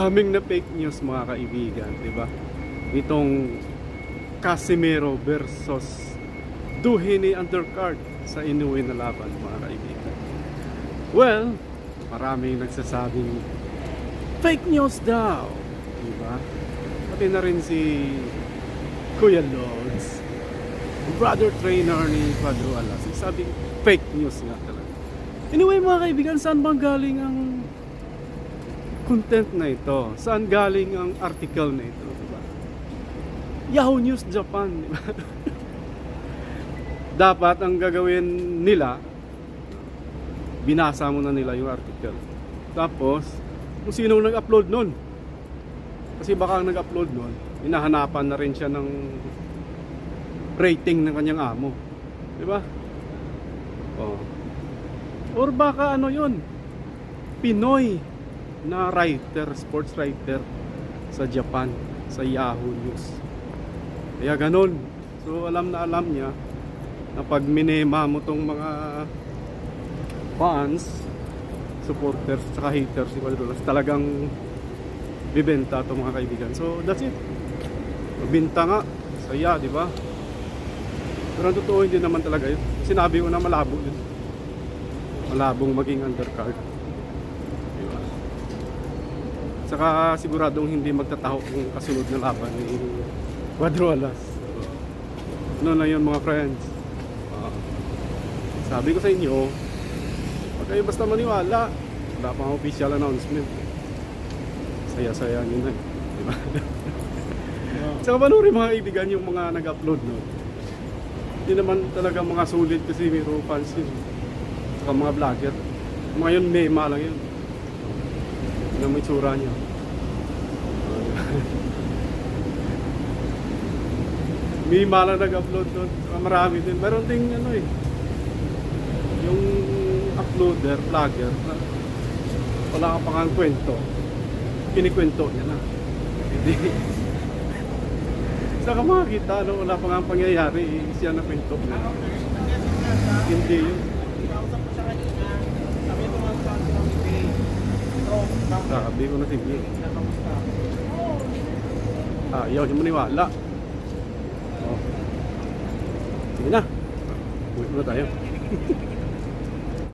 daming na fake news mga kaibigan, di ba? Itong Casimero versus Duhini undercard sa inuwi na laban mga kaibigan. Well, maraming nagsasabing fake news daw, di ba? Pati na rin si Kuya Lods, brother trainer ni Quadro Alas, sabing fake news nga talaga. Anyway mga kaibigan, saan bang galing ang content na ito? Saan galing ang article na ito? Diba? Yahoo News Japan, diba? Dapat ang gagawin nila, binasa muna nila yung article. Tapos, kung sino nag-upload nun. Kasi baka ang nag-upload nun, hinahanapan na rin siya ng rating ng kanyang amo. Diba? Oh. Or baka ano yun, Pinoy na writer, sports writer sa Japan, sa Yahoo News. Kaya ganun. So alam na alam niya na pag minema mo tong mga fans, supporters, saka haters, talagang bibenta itong mga kaibigan. So that's it. Bibenta nga, saya, di ba? Pero ang totoo hindi naman talaga yun. Sinabi ko na malabo yun. Malabong maging undercard. Diba? Saka siguradong hindi magtataho kung kasunod na laban ni Quadro Alas. Ano na yun mga friends? Sabi ko sa inyo, huwag kayo basta maniwala. Wala pang official announcement. Saya-saya nyo na. Diba? Saka panoorin mga kaibigan yung mga nag-upload, no? Hindi naman talaga mga sulit kasi mayroong fans yun. Saka mga vlogger. Mga yun, mema lang yun. Yun ang may tsura niya. Mema lang nag-upload doon. Saka marami din. Meron ding ano eh. Yung uploader, vlogger, wala ka pang kwento. Kinikwento niya na. Hindi. Saka makakita, no, wala pa nga pangyayari, siya na kwento na. Hindi yun. Sabi ko na sige. Ayaw niya maniwala. Oh. Sige na. Uwi na tayo.